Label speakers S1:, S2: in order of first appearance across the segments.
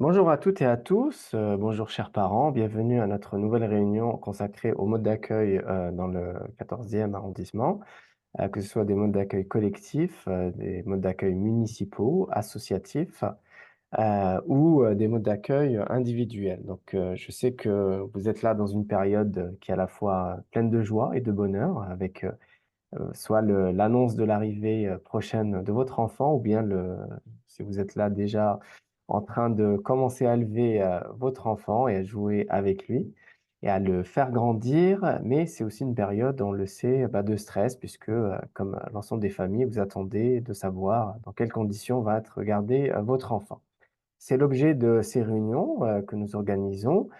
S1: Bonjour à toutes et à tous, bonjour chers parents, bienvenue à notre nouvelle réunion consacrée au mode d'accueil dans le 14e arrondissement, que ce soit des modes d'accueil collectifs, des modes d'accueil municipaux, associatifs ou des modes d'accueil individuels. Donc je sais que vous êtes là dans une période qui est à la fois pleine de joie et de bonheur avec soit l'annonce de l'arrivée prochaine de votre enfant, ou bien si vous êtes là déjà en train de commencer à élever votre enfant et à jouer avec lui et à le faire grandir. Mais c'est aussi une période, on le sait, de stress, puisque, comme l'ensemble des familles, vous attendez de savoir dans quelles conditions va être gardé votre enfant. C'est l'objet de ces réunions que nous organisons.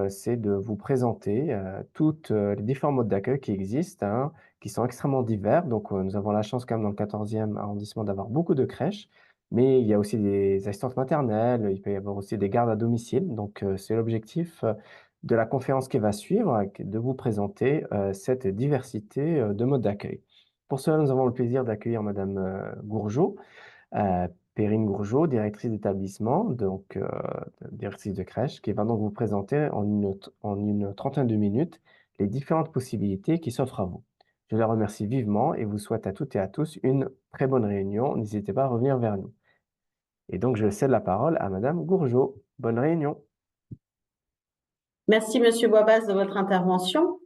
S1: C'est de vous présenter toutes les différents modes d'accueil qui existent, hein, qui sont extrêmement divers. Nous avons la chance quand même dans le 14e arrondissement d'avoir beaucoup de crèches, mais il y a aussi des assistantes maternelles, il peut y avoir aussi des gardes à domicile. C'est l'objectif de la conférence qui va suivre, de vous présenter cette diversité de modes d'accueil. Pour cela, nous avons le plaisir d'accueillir Madame Gourgeot, Perrine Gourgeot, directrice d'établissement, directrice de crèche, qui va donc vous présenter en une trentaine de minutes les différentes possibilités qui s'offrent à vous. Je la remercie vivement et vous souhaite à toutes et à tous une très bonne réunion. N'hésitez pas à revenir vers nous. Et donc, je cède la parole à Madame Gourgeot. Bonne réunion.
S2: Merci, Monsieur Boibaz, de votre intervention.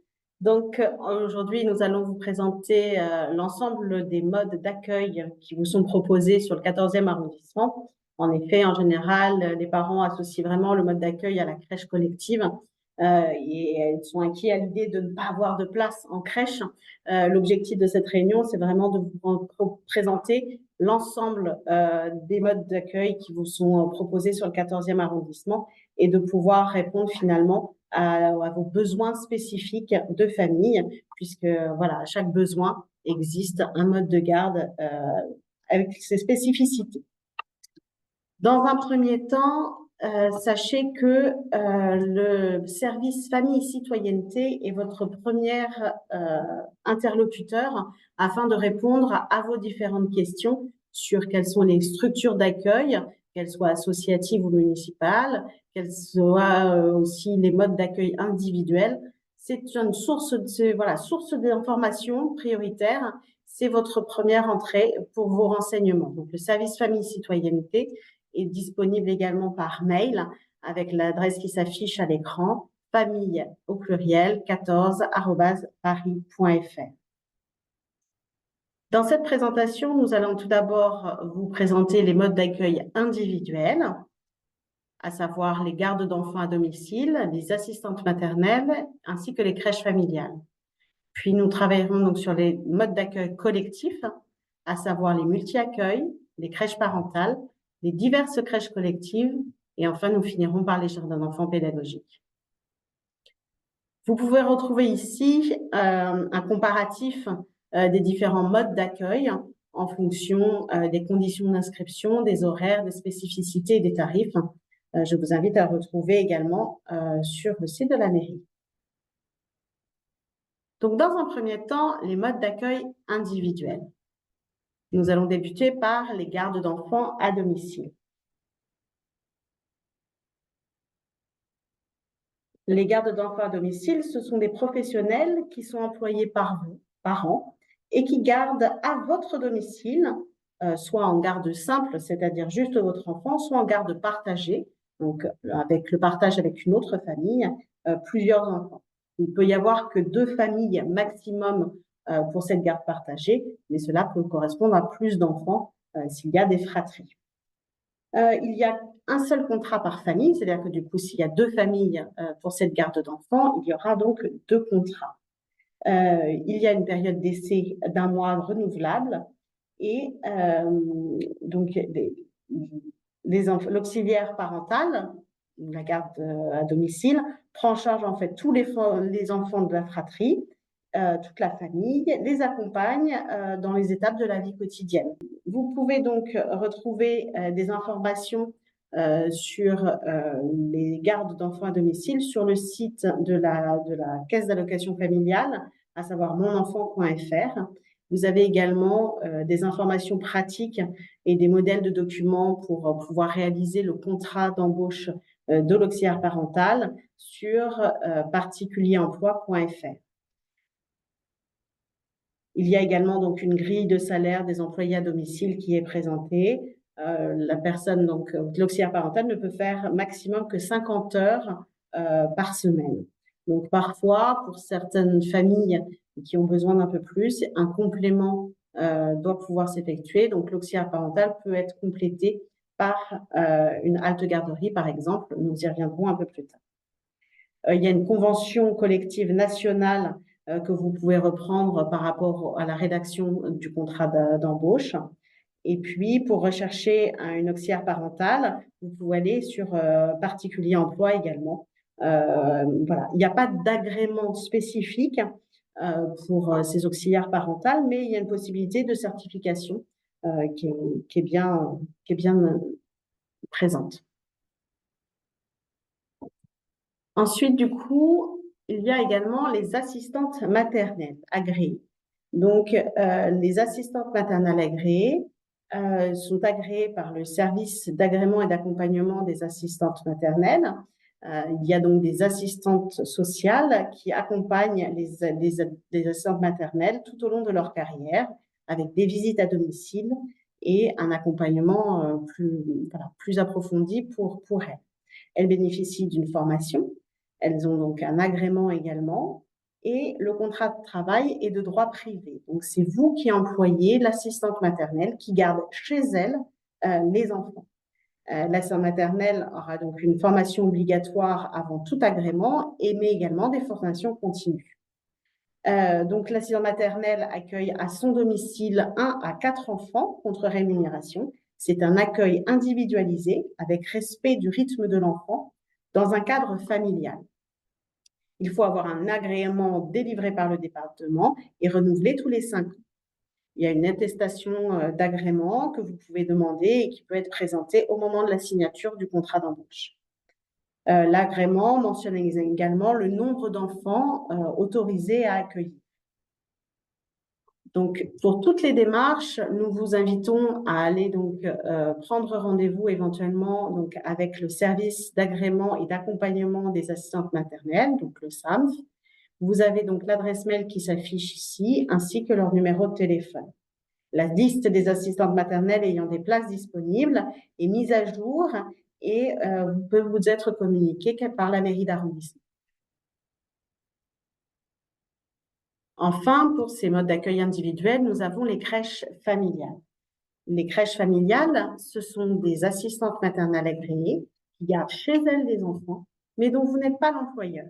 S2: Aujourd'hui, nous allons vous présenter l'ensemble des modes d'accueil qui vous sont proposés sur le 14e arrondissement. En effet, en général, les parents associent vraiment le mode d'accueil à la crèche collective et ils sont inquiets à l'idée de ne pas avoir de place en crèche. L'objectif de cette réunion, c'est vraiment de vous présenter l'ensemble des modes d'accueil qui vous sont proposés sur le 14e arrondissement et de pouvoir répondre finalement à vos besoins spécifiques de famille, puisque voilà, à chaque besoin existe un mode de garde avec ses spécificités. Dans un premier temps, sachez que le service famille et citoyenneté est votre premier interlocuteur afin de répondre à vos différentes questions sur quelles sont les structures d'accueil, qu'elles soient associatives ou municipales, quels soient aussi les modes d'accueil individuels. C'est une source d'information prioritaire. C'est votre première entrée pour vos renseignements. Donc, le service famille citoyenneté est disponible également par mail avec l'adresse qui s'affiche à l'écran, famille au pluriel 14@paris.fr. Dans cette présentation, nous allons tout d'abord vous présenter les modes d'accueil individuels, à savoir les gardes d'enfants à domicile, les assistantes maternelles, ainsi que les crèches familiales. Puis nous travaillerons donc sur les modes d'accueil collectifs, à savoir les multi-accueils, les crèches parentales, les diverses crèches collectives, et enfin nous finirons par les jardins d'enfants pédagogiques. Vous pouvez retrouver ici un comparatif des différents modes d'accueil en fonction des conditions d'inscription, des horaires, des spécificités et des tarifs. Je vous invite à retrouver également sur le site de la mairie. Donc, dans un premier temps, les modes d'accueil individuels. Nous allons débuter par les gardes d'enfants à domicile. Les gardes d'enfants à domicile, ce sont des professionnels qui sont employés par vous, parents, et qui gardent à votre domicile, soit en garde simple, c'est-à-dire juste votre enfant, soit en garde partagée, donc avec le partage avec une autre famille, plusieurs enfants. Il peut y avoir que 2 familles maximum pour cette garde partagée, mais cela peut correspondre à plus d'enfants s'il y a des fratries. Il y a un seul contrat par famille, c'est-à-dire que du coup, s'il y a 2 familles pour cette garde d'enfants, il y aura donc 2 contrats. Il y a une période d'essai d'1 mois renouvelable et donc l'auxiliaire parental, la garde à domicile, prend en charge en fait tous les enfants de la fratrie, toute la famille, les accompagne dans les étapes de la vie quotidienne. Vous pouvez donc retrouver des informations sur les gardes d'enfants à domicile sur le site de la Caisse d'allocation familiale, à savoir monenfant.fr. Vous avez également des informations pratiques et des modèles de documents pour pouvoir réaliser le contrat d'embauche de l'auxiliaire parental sur particulieremploi.fr. Il y a également donc une grille de salaire des employés à domicile qui est présentée. La personne, donc l'auxiliaire parental, ne peut faire maximum que 50 heures par semaine. Donc parfois, pour certaines familles qui ont besoin d'un peu plus, un complément doit pouvoir s'effectuer. Donc l'auxiliaire parental peut être complété par une halte garderie, par exemple. Nous y reviendrons un peu plus tard. Il y a une convention collective nationale que vous pouvez reprendre par rapport à la rédaction du contrat d'embauche. Et puis, pour rechercher une auxiliaire parentale, vous pouvez aller sur particulier emploi également. Voilà. Il n'y a pas d'agrément spécifique pour ces auxiliaires parentales, mais il y a une possibilité de certification qui est bien présente. Ensuite, du coup, il y a également les assistantes maternelles agréées. Donc, les assistantes maternelles agréées sont agréées par le service d'agrément et d'accompagnement des assistantes maternelles. Il y a donc des assistantes sociales qui accompagnent les assistantes maternelles tout au long de leur carrière avec des visites à domicile et un accompagnement plus approfondi pour elles. Elles bénéficient d'une formation. Elles ont donc un agrément également et le contrat de travail est de droit privé. Donc, c'est vous qui employez l'assistante maternelle qui garde chez elle les enfants. L'assistante maternelle aura donc une formation obligatoire avant tout agrément, mais également des formations continues. Donc, l'assistante maternelle accueille à son domicile 1 à 4 enfants contre rémunération. C'est un accueil individualisé avec respect du rythme de l'enfant dans un cadre familial. Il faut avoir un agrément délivré par le département et renouvelé tous les 5 ans. Il y a une attestation d'agrément que vous pouvez demander et qui peut être présentée au moment de la signature du contrat d'embauche. L'agrément mentionne également le nombre d'enfants autorisés à accueillir. Donc, pour toutes les démarches, nous vous invitons à aller donc prendre rendez-vous éventuellement donc avec le service d'agrément et d'accompagnement des assistantes maternelles, donc le SAMF. Vous avez donc l'adresse mail qui s'affiche ici, ainsi que leur numéro de téléphone. La liste des assistantes maternelles ayant des places disponibles est mise à jour et peut vous être communiquée par la mairie d'arrondissement. Enfin, pour ces modes d'accueil individuels, nous avons les crèches familiales. Les crèches familiales, ce sont des assistantes maternelles agréées qui gardent chez elles des enfants, mais dont vous n'êtes pas l'employeur.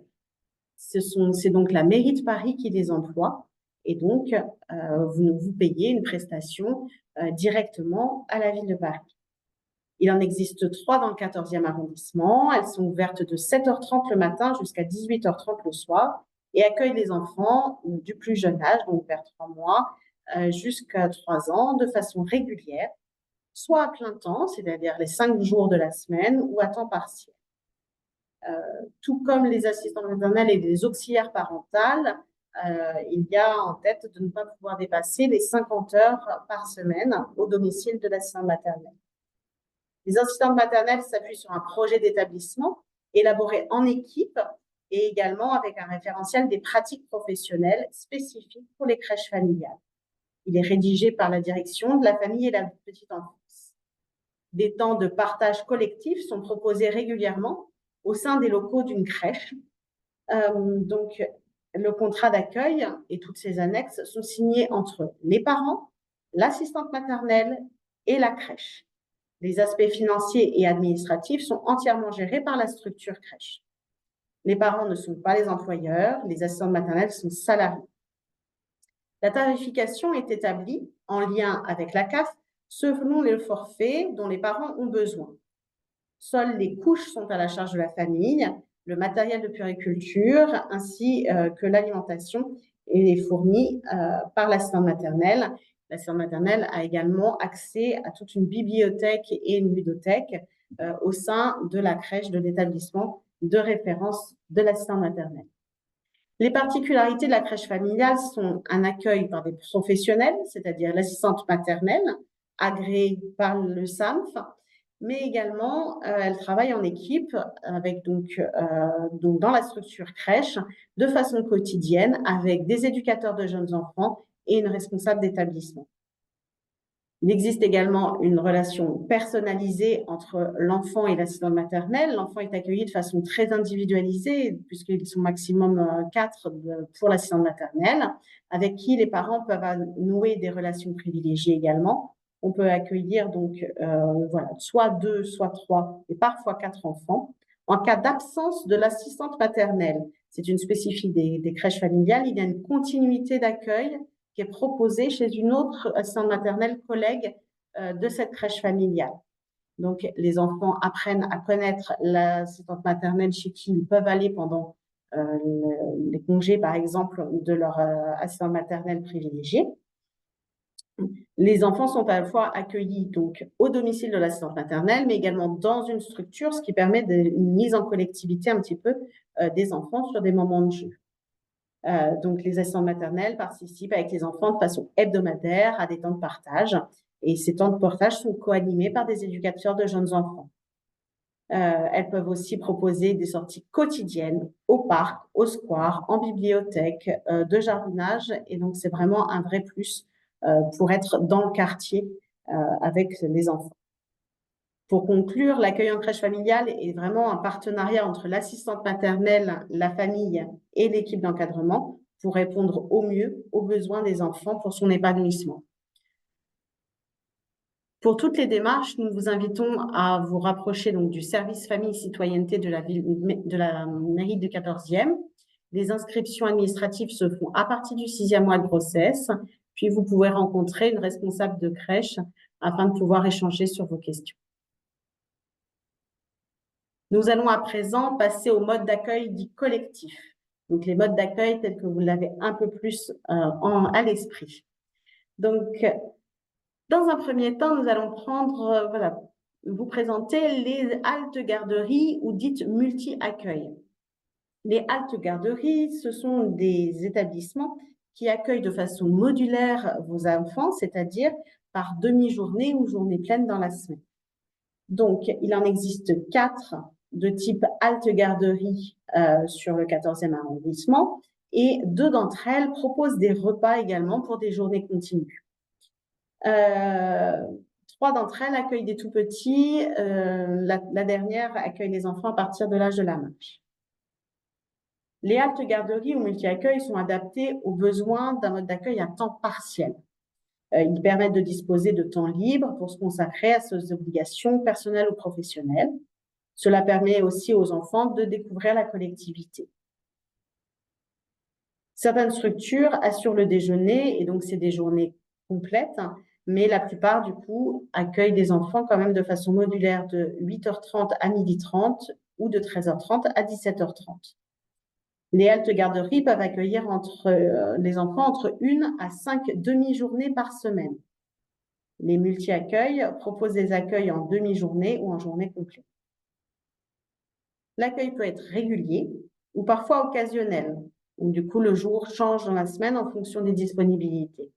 S2: C'est donc la mairie de Paris qui les emploie et donc vous payez une prestation directement à la ville de Paris. Il en existe 3 dans le 14e arrondissement. Elles sont ouvertes de 7h30 le matin jusqu'à 18h30 le soir et accueillent les enfants du plus jeune âge, donc vers 3 mois, jusqu'à 3 ans, de façon régulière, soit à plein temps, c'est-à-dire les 5 jours de la semaine, ou à temps partiel. Tout comme les assistants maternels et les auxiliaires parentales, il y a en tête de ne pas pouvoir dépasser les 50 heures par semaine au domicile de l'assistante maternelle. Les assistantes maternelles s'appuient sur un projet d'établissement élaboré en équipe et également avec un référentiel des pratiques professionnelles spécifiques pour les crèches familiales. Il est rédigé par la direction de la famille et de la petite enfance. Des temps de partage collectif sont proposés régulièrement au sein des locaux d'une crèche. Donc, le contrat d'accueil et toutes ses annexes sont signés entre les parents, l'assistante maternelle et la crèche. Les aspects financiers et administratifs sont entièrement gérés par la structure crèche. Les parents ne sont pas les employeurs, les assistantes maternelles sont salariés. La tarification est établie en lien avec la CAF selon le forfait dont les parents ont besoin. Seules les couches sont à la charge de la famille, le matériel de puériculture ainsi que l'alimentation est fournie par l'assistante maternelle. L'assistante maternelle a également accès à toute une bibliothèque et une ludothèque au sein de la crèche de l'établissement de référence de l'assistante maternelle. Les particularités de la crèche familiale sont un accueil par des professionnels, c'est-à-dire l'assistante maternelle, agréée par le SAMF, mais également elle travaille en équipe avec donc dans la structure crèche de façon quotidienne avec des éducateurs de jeunes enfants et une responsable d'établissement. Il existe également une relation personnalisée entre l'enfant et l'assistante maternelle. L'enfant est accueilli de façon très individualisée, puisqu'ils sont maximum 4 pour l'assistante maternelle, avec qui les parents peuvent nouer des relations privilégiées également. On peut accueillir donc voilà, soit 2, soit 3 et parfois 4 enfants. En cas d'absence de l'assistante maternelle, c'est une spécificité des crèches familiales, il y a une continuité d'accueil qui est proposée chez une autre assistante maternelle collègue de cette crèche familiale. Donc, les enfants apprennent à connaître l'assistante maternelle chez qui ils peuvent aller pendant les congés, par exemple, de leur assistante maternelle privilégiée. Les enfants sont à la fois accueillis donc au domicile de l'assistante maternelle, mais également dans une structure, ce qui permet une mise en collectivité un petit peu des enfants sur des moments de jeu. Donc, les assistantes maternelles participent avec les enfants de façon hebdomadaire à des temps de partage. Et ces temps de partage sont co-animés par des éducateurs de jeunes enfants. Elles peuvent aussi proposer des sorties quotidiennes au parc, au square, en bibliothèque, de jardinage. Et donc, c'est vraiment un vrai plus pour être dans le quartier avec les enfants. Pour conclure, l'accueil en crèche familiale est vraiment un partenariat entre l'assistante maternelle, la famille et l'équipe d'encadrement pour répondre au mieux aux besoins des enfants pour son épanouissement. Pour toutes les démarches, nous vous invitons à vous rapprocher donc du service famille citoyenneté de la mairie du 14e. Les inscriptions administratives se font à partir du 6e mois de grossesse, puis vous pouvez rencontrer une responsable de crèche afin de pouvoir échanger sur vos questions. Nous allons à présent passer au mode d'accueil dit collectif. Donc, les modes d'accueil tels que vous l'avez un peu plus à l'esprit. Donc, dans un premier temps, nous allons vous présenter les haltes garderies ou dites multi-accueils. Les haltes garderies, ce sont des établissements qui accueillent de façon modulaire vos enfants, c'est-à-dire par demi-journée ou journée pleine dans la semaine. Donc, il en existe 4 de type halte garderie sur le 14e arrondissement et 2 d'entre elles proposent des repas également pour des journées continues. 3 d'entre elles accueillent des tout petits. La dernière accueille les enfants à partir de l'âge de la marche. Les haltes garderies ou multi-accueils sont adaptés aux besoins d'un mode d'accueil à temps partiel. Ils permettent de disposer de temps libre pour se consacrer à ses obligations personnelles ou professionnelles. Cela permet aussi aux enfants de découvrir la collectivité. Certaines structures assurent le déjeuner et donc c'est des journées complètes, mais la plupart du coup accueillent des enfants quand même de façon modulaire de 8h30 à 12h30 ou de 13h30 à 17h30. Les haltes garderies peuvent accueillir les enfants entre 1 à 5 demi-journées par semaine. Les multi-accueils proposent des accueils en demi-journée ou en journée complète. L'accueil peut être régulier ou parfois occasionnel, où du coup le jour change dans la semaine en fonction des disponibilités.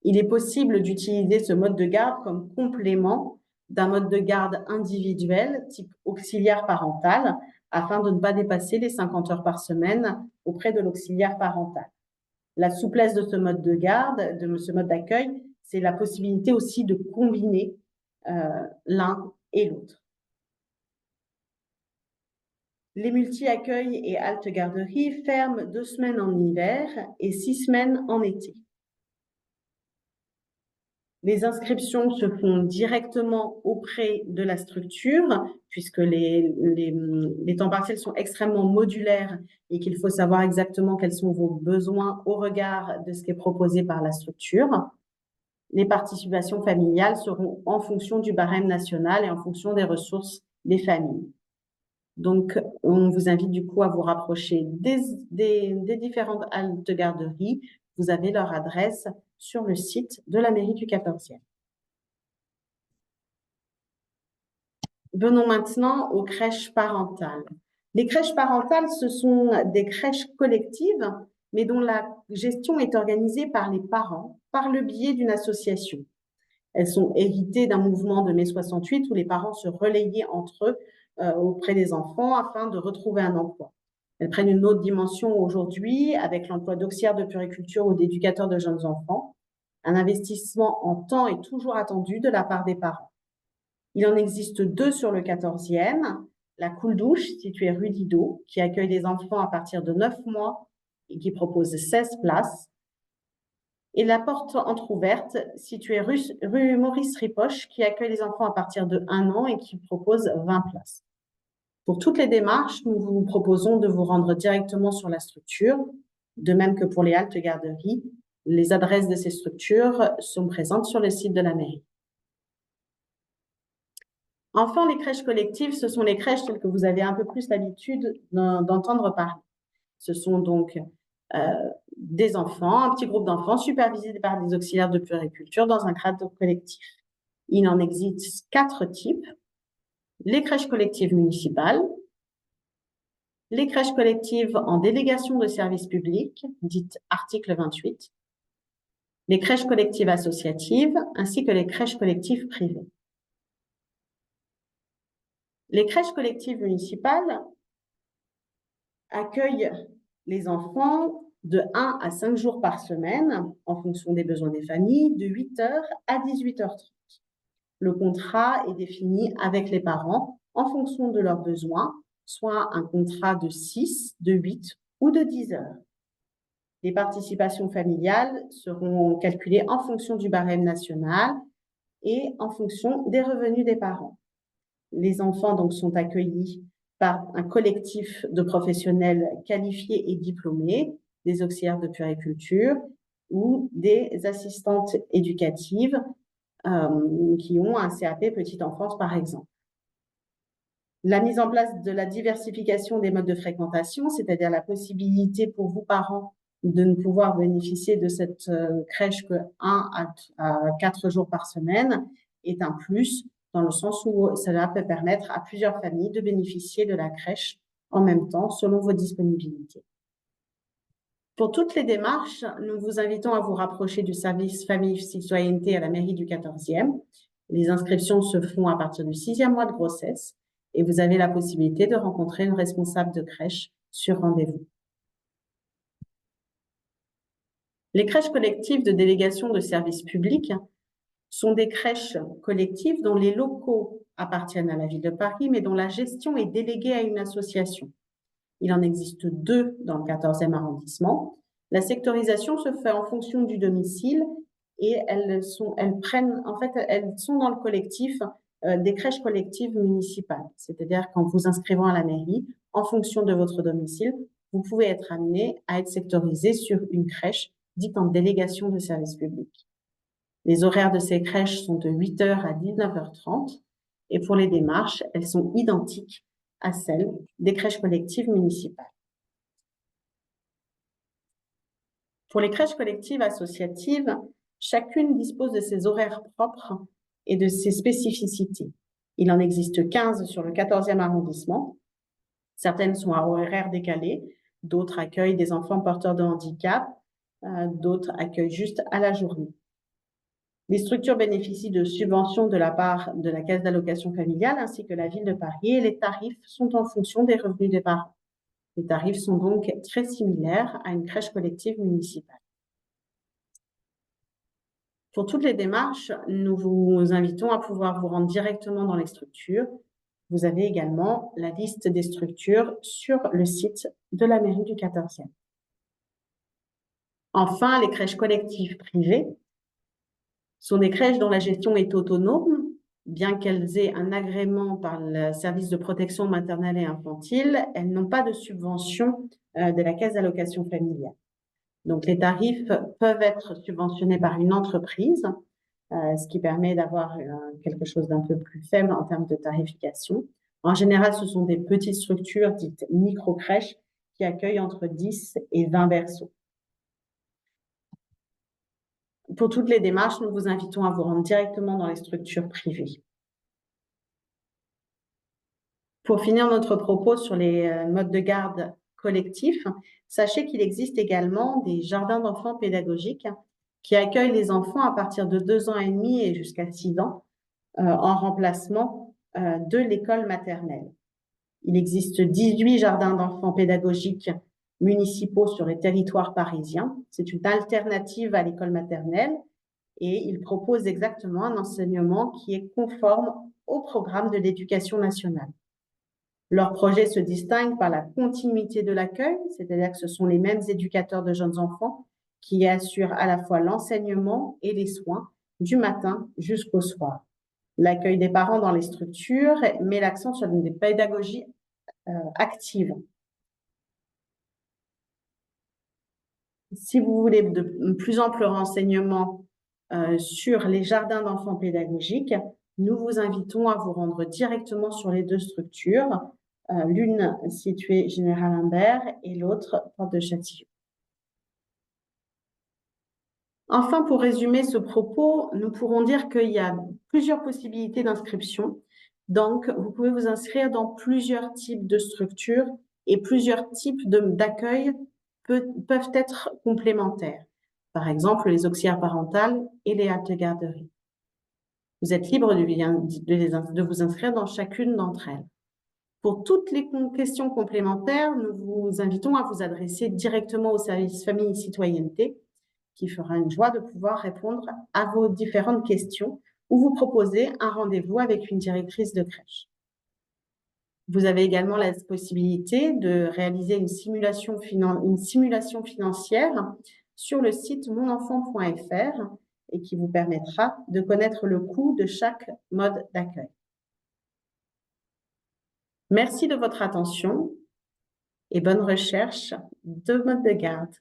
S2: Il est possible d'utiliser ce mode de garde comme complément d'un mode de garde individuel type auxiliaire parental afin de ne pas dépasser les 50 heures par semaine auprès de l'auxiliaire parental. La souplesse de ce mode de garde, de ce mode d'accueil, c'est la possibilité aussi de combiner l'un et l'autre. Les multi-accueils et haltes garderies ferment 2 semaines en hiver et 6 semaines en été. Les inscriptions se font directement auprès de la structure, puisque les temps partiels sont extrêmement modulaires et qu'il faut savoir exactement quels sont vos besoins au regard de ce qui est proposé par la structure. Les participations familiales seront en fonction du barème national et en fonction des ressources des familles. Donc, on vous invite du coup à vous rapprocher des différentes haltes garderies. Vous avez leur adresse sur le site de la mairie du 14e. Venons maintenant aux crèches parentales. Les crèches parentales, ce sont des crèches collectives, mais dont la gestion est organisée par les parents par le biais d'une association. Elles sont héritées d'un mouvement de mai 68 où les parents se relayaient entre eux auprès des enfants afin de retrouver un emploi. Elles prennent une autre dimension aujourd'hui avec l'emploi d'auxiliaires de puériculture ou d'éducateurs de jeunes enfants. Un investissement en temps est toujours attendu de la part des parents. Il en existe 2 sur le 14e. La Coule Douche, située rue Didot, qui accueille des enfants à partir de 9 mois et qui propose 16 places. Et la Porte Entrouverte, située rue Maurice Ripoche, qui accueille les enfants à partir de 1 an et qui propose 20 places. Pour toutes les démarches, nous vous proposons de vous rendre directement sur la structure, de même que pour les haltes garderies. Les adresses de ces structures sont présentes sur le site de la mairie. Enfin, les crèches collectives, ce sont les crèches telles que vous avez un peu plus l'habitude d'entendre parler. Ce sont donc des enfants, un petit groupe d'enfants supervisés par des auxiliaires de puériculture dans un cadre collectif. Il en existe 4 types. Les crèches collectives municipales, les crèches collectives en délégation de service public, dites article 28, les crèches collectives associatives, ainsi que les crèches collectives privées. Les crèches collectives municipales accueillent les enfants de 1 à 5 jours par semaine, en fonction des besoins des familles, de 8h à 18h30. Le contrat est défini avec les parents en fonction de leurs besoins, soit un contrat de 6, de 8 ou de 10 heures. Les participations familiales seront calculées en fonction du barème national et en fonction des revenus des parents. Les enfants donc sont accueillis par un collectif de professionnels qualifiés et diplômés, des auxiliaires de puériculture ou des assistantes éducatives qui ont un CAP petite enfance, par exemple. La mise en place de la diversification des modes de fréquentation, c'est-à-dire la possibilité pour vous, parents, de ne pouvoir bénéficier de cette crèche que 1 à 4 jours par semaine, est un plus, dans le sens où cela peut permettre à plusieurs familles de bénéficier de la crèche en même temps, selon vos disponibilités. Pour toutes les démarches, nous vous invitons à vous rapprocher du service famille citoyenneté à la mairie du 14e. Les inscriptions se font à partir du 6e mois de grossesse et vous avez la possibilité de rencontrer une responsable de crèche sur rendez-vous. Les crèches collectives de délégation de services publics sont des crèches collectives dont les locaux appartiennent à la ville de Paris, mais dont la gestion est déléguée à une association. Il en existe 2 dans le 14e arrondissement. La sectorisation se fait en fonction du domicile et elles sont dans le collectif des crèches collectives municipales. C'est-à-dire qu'en vous inscrivant à la mairie, en fonction de votre domicile, vous pouvez être amené à être sectorisé sur une crèche dite en délégation de service public. Les horaires de ces crèches sont de 8h à 19h30 et pour les démarches, elles sont identiques à celles des crèches collectives municipales. Pour les crèches collectives associatives, chacune dispose de ses horaires propres et de ses spécificités. Il en existe 15 sur le 14e arrondissement. Certaines sont à horaires décalés, d'autres accueillent des enfants porteurs de handicap, d'autres accueillent juste à la journée. Les structures bénéficient de subventions de la part de la Caisse d'allocation familiale ainsi que la Ville de Paris et les tarifs sont en fonction des revenus des parents. Les tarifs sont donc très similaires à une crèche collective municipale. Pour toutes les démarches, nous vous invitons à pouvoir vous rendre directement dans les structures. Vous avez également la liste des structures sur le site de la mairie du 14e. Enfin, les crèches collectives privées sont des crèches dont la gestion est autonome, bien qu'elles aient un agrément par le service de protection maternelle et infantile, elles n'ont pas de subvention de la Caisse d'allocation familiale. Donc, les tarifs peuvent être subventionnés par une entreprise, ce qui permet d'avoir quelque chose d'un peu plus faible en termes de tarification. En général, ce sont des petites structures dites micro-crèches qui accueillent entre 10 et 20 berceaux. Pour toutes les démarches, nous vous invitons à vous rendre directement dans les structures privées. Pour finir notre propos sur les modes de garde collectifs, sachez qu'il existe également des jardins d'enfants pédagogiques qui accueillent les enfants à partir de 2 ans et demi et jusqu'à 6 ans en remplacement de l'école maternelle. Il existe 18 jardins d'enfants pédagogiques municipaux sur les territoires parisiens. C'est une alternative à l'école maternelle et ils proposent exactement un enseignement qui est conforme au programme de l'éducation nationale. Leur projet se distingue par la continuité de l'accueil, c'est-à-dire que ce sont les mêmes éducateurs de jeunes enfants qui assurent à la fois l'enseignement et les soins du matin jusqu'au soir. L'accueil des parents dans les structures met l'accent sur des pédagogies actives. Si vous voulez de plus amples renseignements sur les jardins d'enfants pédagogiques, nous vous invitons à vous rendre directement sur les 2 structures, l'une située Général Imbert et l'autre Porte de Châtillon. Enfin, pour résumer ce propos, nous pourrons dire qu'il y a plusieurs possibilités d'inscription. Donc, vous pouvez vous inscrire dans plusieurs types de structures et plusieurs types d'accueil peuvent être complémentaires. Par exemple, les auxiliaires parentales et les haltes garderies. Vous êtes libre de vous inscrire dans chacune d'entre elles. Pour toutes les questions complémentaires, nous vous invitons à vous adresser directement au service famille et citoyenneté, qui fera une joie de pouvoir répondre à vos différentes questions ou vous proposer un rendez-vous avec une directrice de crèche. Vous avez également la possibilité de réaliser une simulation financière sur le site monenfant.fr et qui vous permettra de connaître le coût de chaque mode d'accueil. Merci de votre attention et bonne recherche de mode de garde.